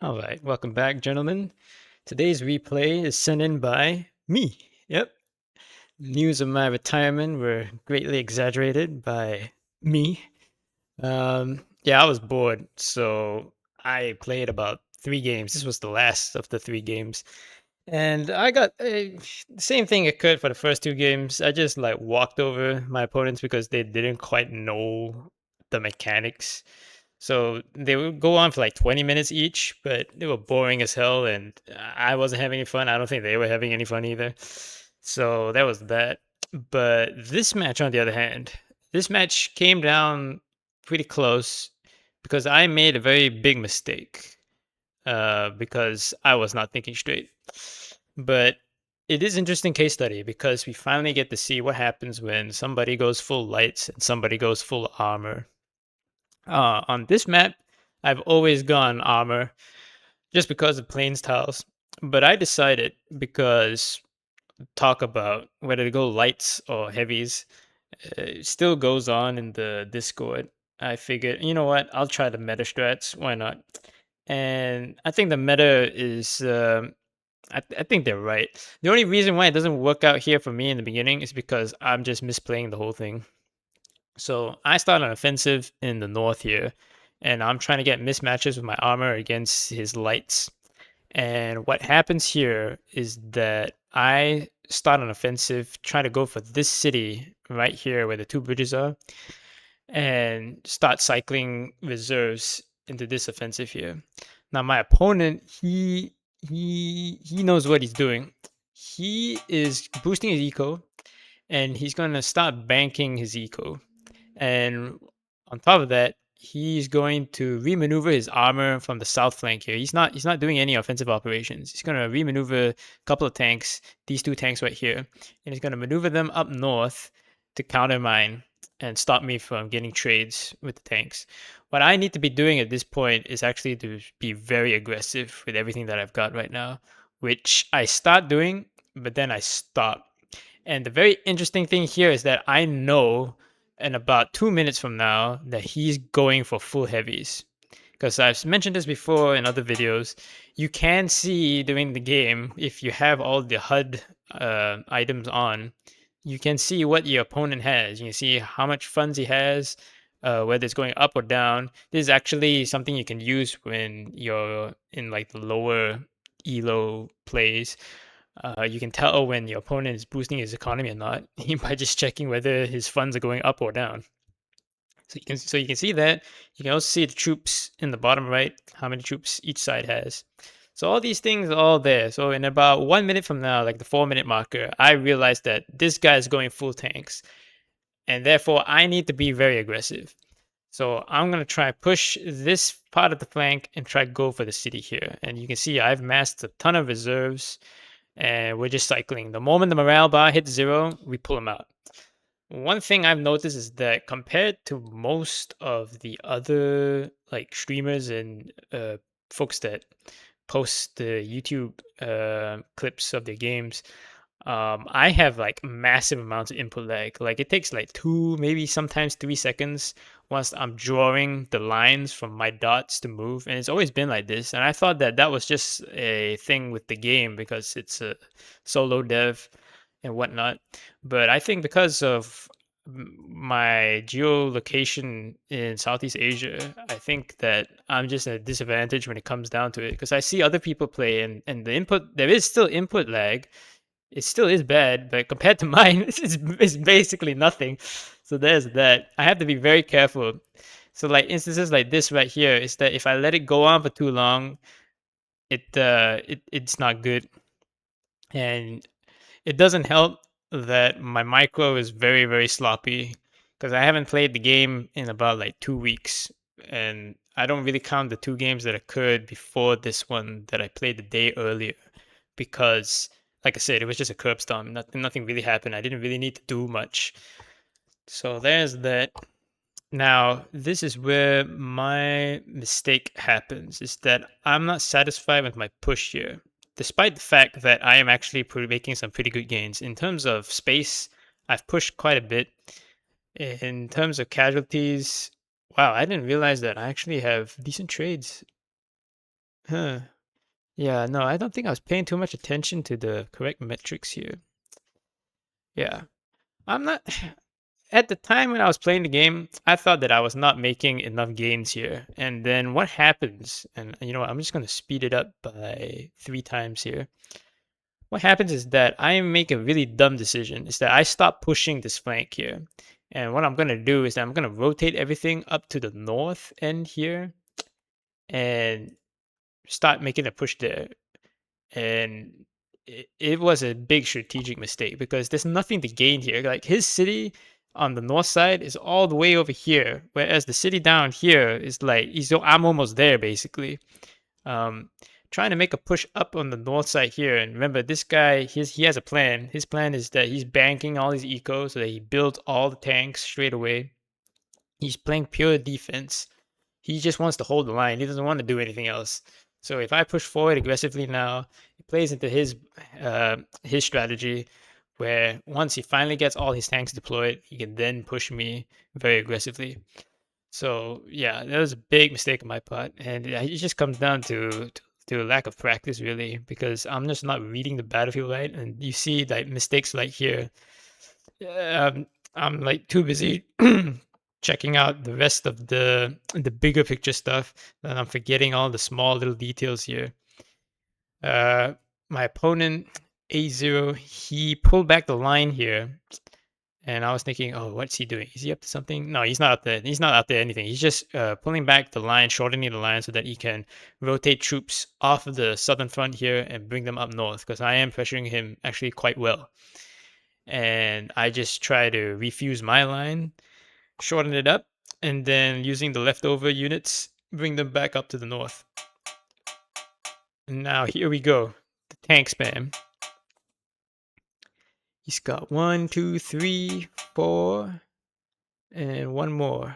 All right, welcome back, gentlemen. Today's replay is sent in by me. Yep. News of my retirement were greatly exaggerated by me. Yeah, I was bored, so I played about 3 games. This was the last of the 3 games. And I got the same thing occurred for the first 2 games. I just like walked over my opponents because they didn't quite know the mechanics. So they would go on for like 20 minutes each, but they were boring as hell, and I wasn't having any fun. I don't think they were having any fun either. So that was that. But this match, on the other hand, this match came down pretty close because I made a very big mistake because I was not thinking straight. But it is interesting case study because we finally get to see what happens when somebody goes full lights and somebody goes full armor. On this map, I've always gone armor just because of plains tiles. But I decided because talk about whether to go lights or heavies still goes on in the Discord. I figured, you know what, I'll try the meta strats. Why not? And I think the meta is, I think they're right. The only reason why it doesn't work out here for me in the beginning is because I'm just misplaying the whole thing. So I start an offensive in the north here, and I'm trying to get mismatches with my armor against his lights. And what happens here is that I start an offensive, try to go for this city right here where the 2 bridges are, and start cycling reserves into this offensive here. Now my opponent, he knows what he's doing. He is boosting his eco, and he's gonna start banking his eco. And on top of that, he's going to remaneuver his armor from the south flank here. He's not doing any offensive operations. He's gonna remaneuver a couple of tanks, these 2 tanks right here, and he's gonna maneuver them up north to counter mine and stop me from getting trades with the tanks. What I need to be doing at this point is actually to be very aggressive with everything that I've got right now, which I start doing, but then I stop. And the very interesting thing here is that I know in about 2 minutes from now that he's going for full heavies. Because I've mentioned this before in other videos, you can see during the game if you have all the HUD items on, you can see what your opponent has. You can see how much funds he has, whether it's going up or down. This is actually something you can use when you're in like the lower elo plays. You can tell when your opponent is boosting his economy or not by just checking whether his funds are going up or down. So you can see that. You can also see the troops in the bottom right, how many troops each side has. So all these things are all there. So in about 1 minute from now, like the 4 minute marker, I realized that this guy is going full tanks, and therefore I need to be very aggressive. So I'm gonna try push this part of the flank and try go for the city here. And you can see I've massed a ton of reserves, and we're just cycling. The moment the morale bar hits 0, we pull them out. One thing I've noticed is that compared to most of the other like streamers and folks that post the YouTube clips of their games, I have like massive amounts of input lag. Like it takes like 2, maybe sometimes 3 seconds once I'm drawing the lines from my dots to move, and it's always been like this. And I thought that that was just a thing with the game because it's a solo dev and whatnot. But I think because of my geolocation in Southeast Asia, I think that I'm just at a disadvantage when it comes down to it because I see other people play, and the input, there is still input lag. It still is bad, but compared to mine, it's basically nothing. So there's that. I have to be very careful. So like instances like this right here is that if I let it go on for too long, it's not good. And it doesn't help that my micro is very, very sloppy because I haven't played the game in about like 2 weeks. And I don't really count the 2 games that occurred before this one that I played the day earlier because, like I said, it was just a curb stomp. Nothing really happened. I didn't really need to do much. So there's that. Now, this is where my mistake happens, is that I'm not satisfied with my push here, despite the fact that I am actually making some pretty good gains. In terms of space, I've pushed quite a bit. In terms of casualties, wow, I didn't realize that I actually have decent trades. Huh. Yeah, no, I don't think I was paying too much attention to the correct metrics here. Yeah. I'm not at the time when I was playing the game, I thought that I was not making enough gains here. And then what happens, and you know what, I'm just going to speed it up by 3 times here. What happens is that I make a really dumb decision, is that I stop pushing this flank here. And what I'm going to do is that I'm going to rotate everything up to the north end here and start making a push there. And it was a big strategic mistake because there's nothing to gain here. Like his city on the north side is all the way over here, whereas the city down here is like I'm almost there basically. Um, Trying to make a push up on the north side here, and remember this guy, he has a plan. His plan is that he's banking all his eco so that he builds all the tanks straight away. He's playing pure defense. He just wants to hold the line. He doesn't want to do anything else. So if I push forward aggressively now, it plays into his strategy, where once he finally gets all his tanks deployed, he can then push me very aggressively. So yeah, that was a big mistake on my part, and it just comes down to a lack of practice really, because I'm just not reading the battlefield right, and you see like mistakes like here. I'm like too busy checking out the rest of the bigger picture stuff that I'm forgetting all the small little details here. Uh, my opponent A0, he pulled back the line here, and I was thinking, oh, what's he doing? Is he up to something? No, he's not up there. He's not up there anything. He's just pulling back the line, shortening the line so that he can rotate troops off of the southern front here and bring them up north. Because I am pressuring him actually quite well, and I just try to refuse my line, shorten it up, and then using the leftover units, bring them back up to the north. And now here we go, the tank spam. He's got 1, 2, 3, 4, and one more.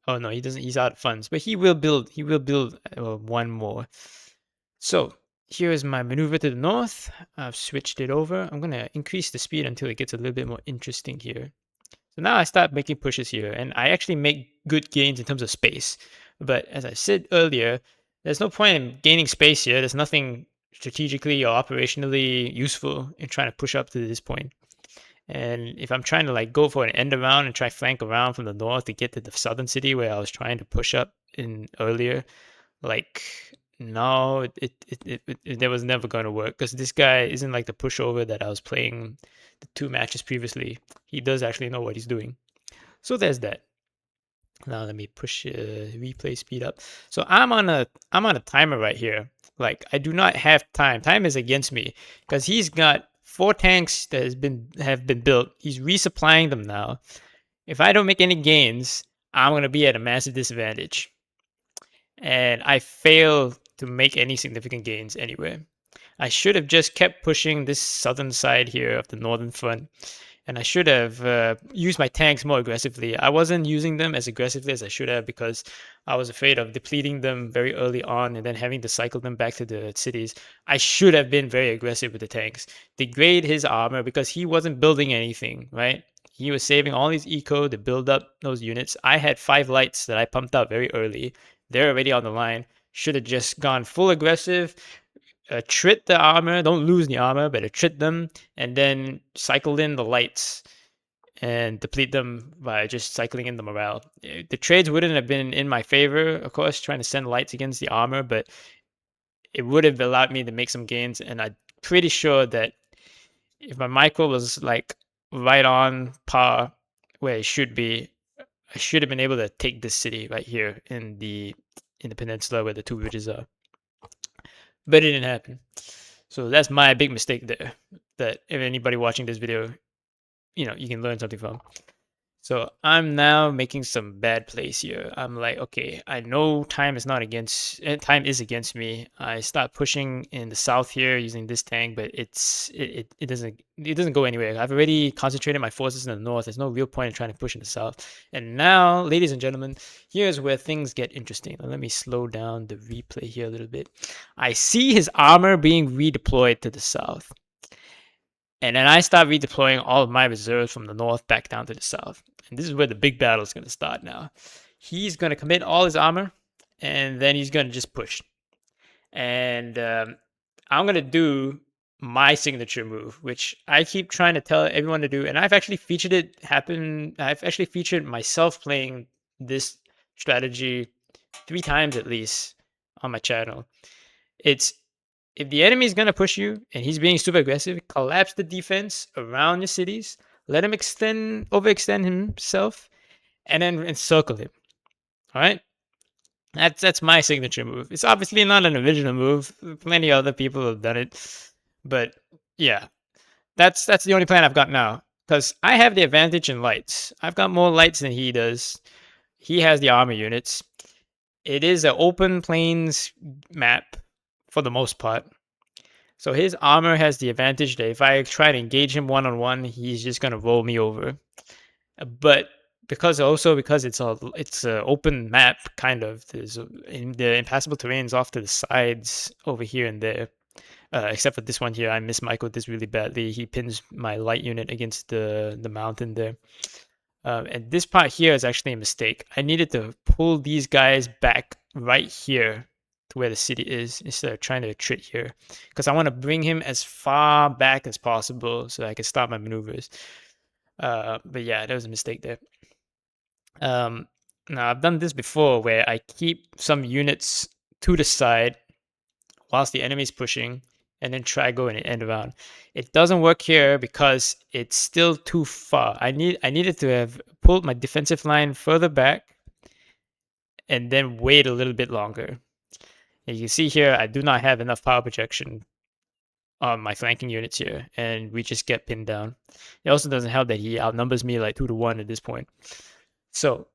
Oh no, he doesn't. He's out of funds, but he will build. He will build one more. So here is my maneuver to the north. I've switched it over. I'm gonna increase the speed until it gets a little bit more interesting here. So now I start making pushes here, and I actually make good gains in terms of space. But as I said earlier, there's no point in gaining space here. There's nothing strategically or operationally useful in trying to push up to this point. And if I'm trying to like go for an end around and try flank around from the north to get to the southern city where I was trying to push up in earlier, like no, that was never going to work because this guy isn't like the pushover that I was playing the 2 matches previously. He does actually know what he's doing. So there's that. Now let me push replay speed up. So I'm on a timer right here. Like I do not have time. Time is against me because he's got 4 tanks that have been built. He's resupplying them now. If I don't make any gains, I'm gonna be at a massive disadvantage. And I fail to make any significant gains anywhere. I should have just kept pushing this southern side here of the northern front, and I should have used my tanks more aggressively. I wasn't using them as aggressively as I should have because I was afraid of depleting them very early on and then having to cycle them back to the cities. I should have been very aggressive with the tanks, degrade his armor because he wasn't building anything, right? He was saving all his eco to build up those units. I had 5 lights that I pumped out very early. They're already on the line. Should have just gone full aggressive, trit the armor, don't lose the armor, but trit them, and then cycle in the lights and deplete them by just cycling in the morale. The trades wouldn't have been in my favor, of course, trying to send lights against the armor, but it would have allowed me to make some gains, and I'm pretty sure that if my micro was like right on par where it should be, I should have been able to take this city right here in the peninsula where the 2 bridges are. But it didn't happen. So that's my big mistake there. That if anybody watching this video, you can learn something from. So I'm now making some bad plays here. I'm like, okay, I know time is against me. I start pushing in the south here using this tank, but it doesn't go anywhere. I've already concentrated my forces in the north. There's no real point in trying to push in the south. And now, ladies and gentlemen, here's where things get interesting. Now, let me slow down the replay here a little bit. I see his armor being redeployed to the south. And then I start redeploying all of my reserves from the north back down to the south. And this is where the big battle is going to start now. He's going to commit all his armor, and then he's gonna just push. And I'm gonna do my signature move, which I keep trying to tell everyone to do, and I've actually featured it happen. I've actually featured myself playing this strategy 3 times at least on my channel. It's if the enemy is gonna push you and he's being super aggressive, collapse the defense around your cities, let him overextend himself, and then encircle him. All right, that's my signature move. It's obviously not an original move. Plenty of other people have done it, but yeah, that's the only plan I've got now. Because I have the advantage in lights. I've got more lights than he does. He has the armor units. It is an open plains map for the most part. So his armor has the advantage that if I try to engage him one on one, he's just gonna roll me over. But because it's a open map kind of, there's the impassable terrains off to the sides over here and there. Except for this one here, I miss Michael this really badly. He pins my light unit against the mountain there. And this part here is actually a mistake. I needed to pull these guys back right here to where the city is instead of trying to retreat here. Because I want to bring him as far back as possible so I can start my maneuvers. But yeah, that was a mistake there. Now, I've done this before where I keep some units to the side whilst the enemy's pushing and then try going and end around. It doesn't work here because it's still too far. I needed to have pulled my defensive line further back and then wait a little bit longer. And you see here, I do not have enough power projection on my flanking units here, and we just get pinned down. It also doesn't help that he outnumbers me like 2-1 at this point. So,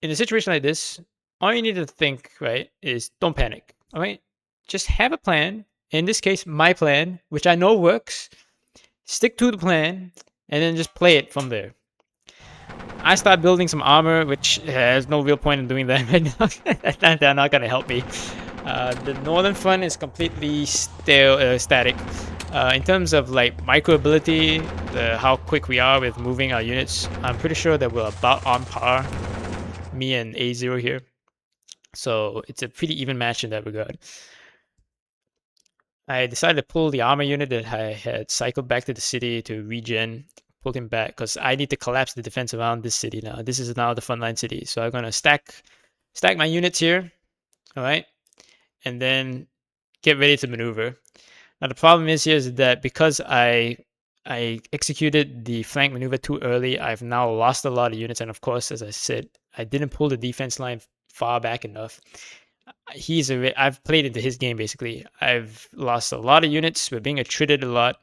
in a situation like this, all you need to think, right, is don't panic, all right? Just have a plan. In this case, my plan, which I know works. Stick to the plan, and then just play it from there. I start building some armor, which has no real point in doing that right now. They're not gonna help me. The northern front is completely static. In terms of like micro ability, how quick we are with moving our units, I'm pretty sure that we're about on par, me and A0 here. So it's a pretty even match in that regard. I decided to pull the armor unit that I had cycled back to the city to regen, pulled him back because I need to collapse the defense around this city now. This is now the frontline city. So I'm gonna stack my units here, all right, and then get ready to maneuver. Now the problem is here is that because I executed the flank maneuver too early, I've now lost a lot of units, and of course, as I said, I didn't pull the defense line far back enough. I've played into his game basically. I've lost a lot of units. We're being attrited a lot.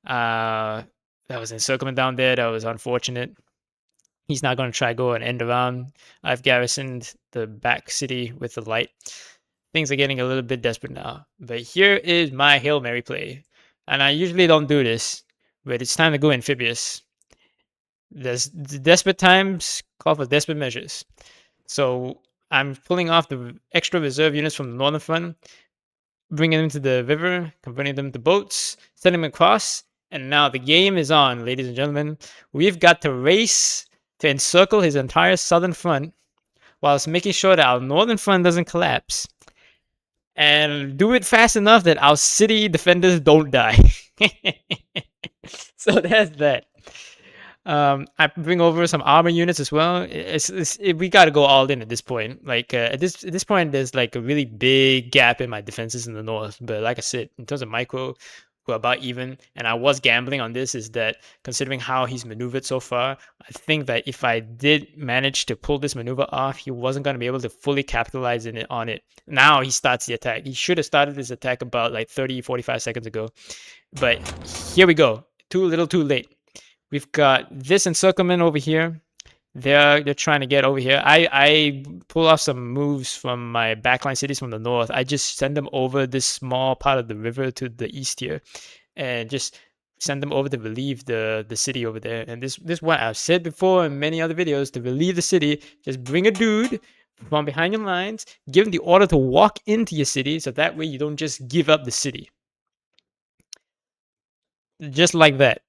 That was Encirclement down there. That was unfortunate. He's not going to try go and end around. I've garrisoned the back city with the light. Things are getting a little bit desperate now. But here is my Hail Mary play. And I usually don't do this, but it's time to go Amphibious. There's desperate times call for desperate measures. So I'm pulling off the extra reserve units from the northern front, bringing them to the river, converting them to boats, sending them across, and now the game is on, ladies and gentlemen. We've got to race to encircle his entire southern front whilst making sure that our northern front doesn't collapse. And do it fast enough that our city defenders don't die. So that's that. I bring over some armor units as well. We got to go all in at this point. Like at this point, there's like a really big gap in my defenses in the north. But like I said, in terms of micro, we're about even. And I was gambling on this. Is that considering how he's maneuvered so far, I think that if I did manage to pull this maneuver off, he wasn't going to be able to fully capitalize on it. Now he starts the attack. He should have started his attack about like 30-45 seconds ago. But here we go. Too little, too late. We've got this Encirclement over here. They're trying to get over here. I pull off some moves from my backline cities from the north. I just send them over this small part of the river to the east here, and just send them over to relieve the city over there. And this what I've said before in many other videos: to relieve the city, just bring a dude from behind your lines, give him the order to walk into your city, so that way you don't just give up the city. Just like that.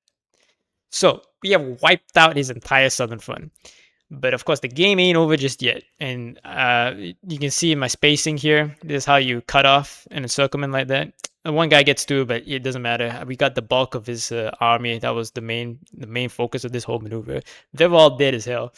So we have wiped out his entire southern front. But of course, the game ain't over just yet. And you can see my spacing here. This is how you cut off an encirclement like that. One guy gets through, but it doesn't matter. We got the bulk of his army. That was the main focus of this whole maneuver. They're all dead as hell.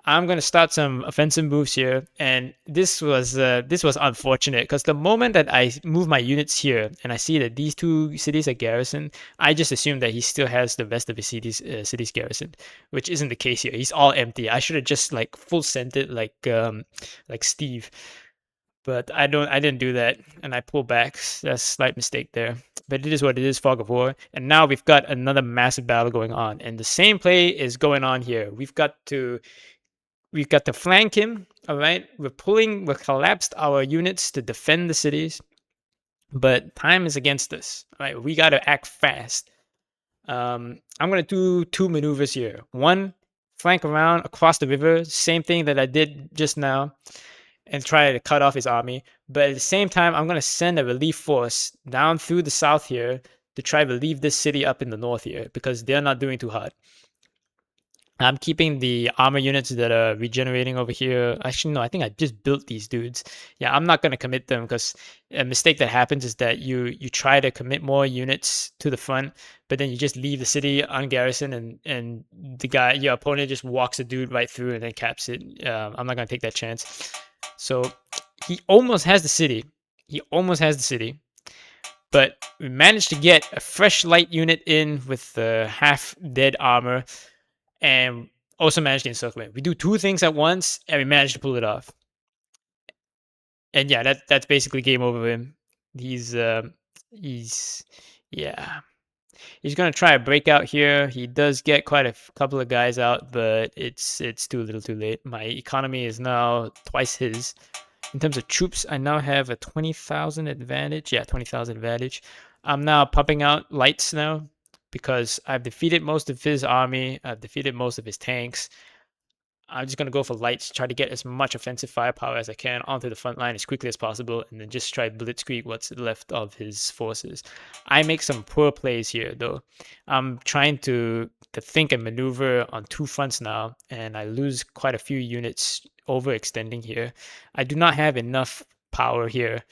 I'm gonna start some offensive moves here, and this was unfortunate because the moment that I move my units here and I see that these two cities are garrisoned, I just assume that he still has the rest of his cities garrisoned, which isn't the case here. He's all empty. I should have just like full sent it like Steve, but I didn't do that, and I pulled back. That's a slight mistake there, but it is what it is. Fog of War, and now we've got another massive battle going on, and the same play is going on here. We've got to flank him, all right? We've collapsed our units to defend the cities, but time is against us, all right? We got to act fast. I'm going to do two maneuvers here. One, flank around across the river, same thing that I did just now, and try to cut off his army. But at the same time, I'm going to send a relief force down through the south here to try to relieve this city up in the north here, because they're not doing too hot. I'm keeping the armor units that are regenerating over here. Actually, no, I think I just built these dudes. Yeah, I'm not going to commit them because a mistake that happens is that you try to commit more units to the front, but then you just leave the city ungarrisoned and your opponent just walks a dude right through and then caps it. I'm not going to take that chance. So he almost has the city. But we managed to get a fresh light unit in with half dead armor, and also manage the encirclement. We do two things at once, and we managed to pull it off. And yeah, that's basically game over for him. He's gonna try a breakout here. He does get quite a couple of guys out, but it's too little, too late. My economy is now twice his. In terms of troops, I now have a 20,000 advantage. Yeah, 20,000 advantage. I'm now pumping out lights now, because I've defeated most of his army. I've defeated most of his tanks. I'm just going to go for lights, try to get as much offensive firepower as I can onto the front line as quickly as possible, and then just try to blitzkrieg what's left of his forces. I make some poor plays here, though. I'm trying to think and maneuver on two fronts now, and I lose quite a few units overextending here. I do not have enough power here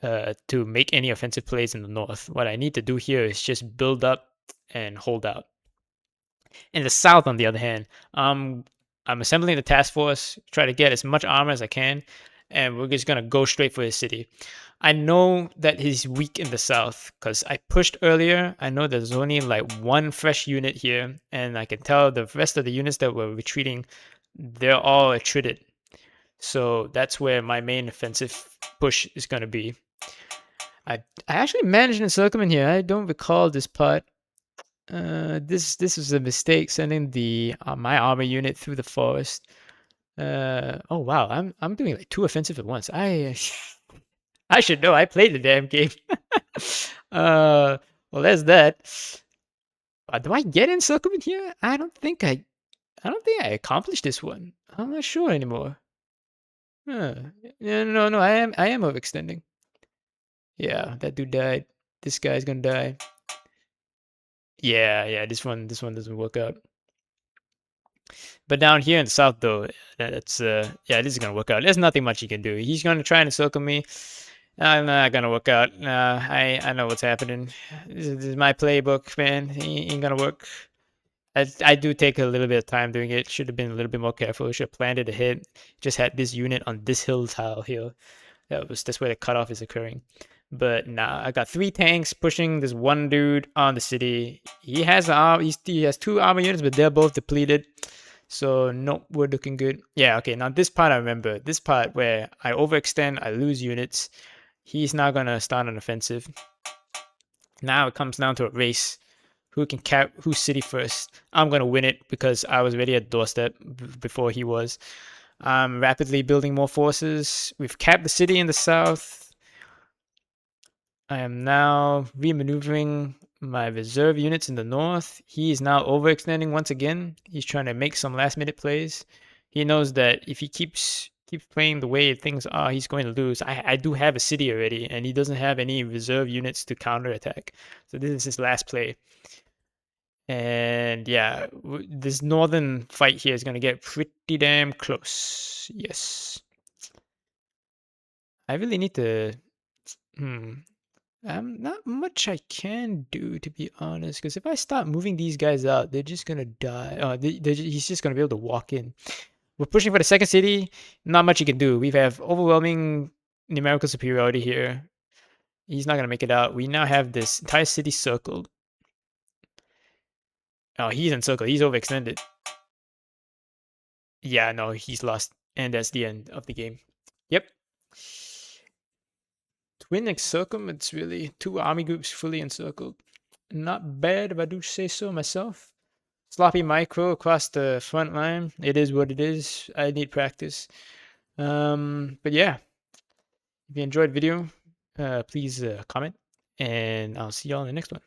to make any offensive plays in the north. What I need to do here is just build up and hold out. In the south, on the other hand, I'm assembling the task force, try to get as much armor as I can, and we're just gonna go straight for his city. I know that he's weak in the south because I pushed earlier. I know there's only like one fresh unit here, and I can tell the rest of the units that were retreating, they're all attrited. So that's where my main offensive push is gonna be. I actually managed an encirclement here. I don't recall this part. This is a mistake, sending the my armor unit through the forest. Oh wow, I'm doing like two offensive at once. I should know. I played the damn game. Well, there's that. Do I get encirclement here? I don't think I accomplished this one. I'm not sure anymore. Huh. Yeah, no, I am overextending. Yeah, that dude died. This guy's gonna die. Yeah, this one doesn't work out. But down here in the south, though, that's yeah, this is gonna work out. There's nothing much he can do. He's gonna try and encircle me. I'm not gonna work out. I know what's happening. This is my playbook, man. He ain't gonna work. I do take a little bit of time doing it. Should have been a little bit more careful. Should have planned it ahead. Just had this unit on this hill tile here. That's where the cutoff is occurring. But nah, I got 3 tanks pushing this one dude on the city. He has he has 2 armor units, but they're both depleted. So no, we're looking good. Yeah, okay. Now this part I remember. This part where I overextend, I lose units. He's now gonna start an offensive. Now it comes down to a race. Who can cap whose city first? I'm gonna win it because I was already at doorstep before he was. I'm rapidly building more forces. We've capped the city in the south. I am now remaneuvering my reserve units in the north. He is now overextending once again. He's trying to make some last minute plays. He knows that if he keeps playing the way things are, he's going to lose. I do have a city already, and he doesn't have any reserve units to counterattack. So this is his last play. And yeah, this northern fight here is going to get pretty damn close. Yes. I really need to... not much I can do, to be honest, because if I start moving these guys out, they're just going to die. He's just going to be able to walk in. We're pushing for the second city. Not much you can do. We have overwhelming numerical superiority here. He's not going to make it out. We now have this entire city circled. Oh, he's encircled. He's overextended. Yeah, no, he's lost. And that's the end of the game. Yep. Twin encirclement, it's really 2 army groups fully encircled. Not bad if I do say so myself. Sloppy micro across the front line. It is what it is. I need practice. But yeah, if you enjoyed the video, please comment, and I'll see y'all in the next one.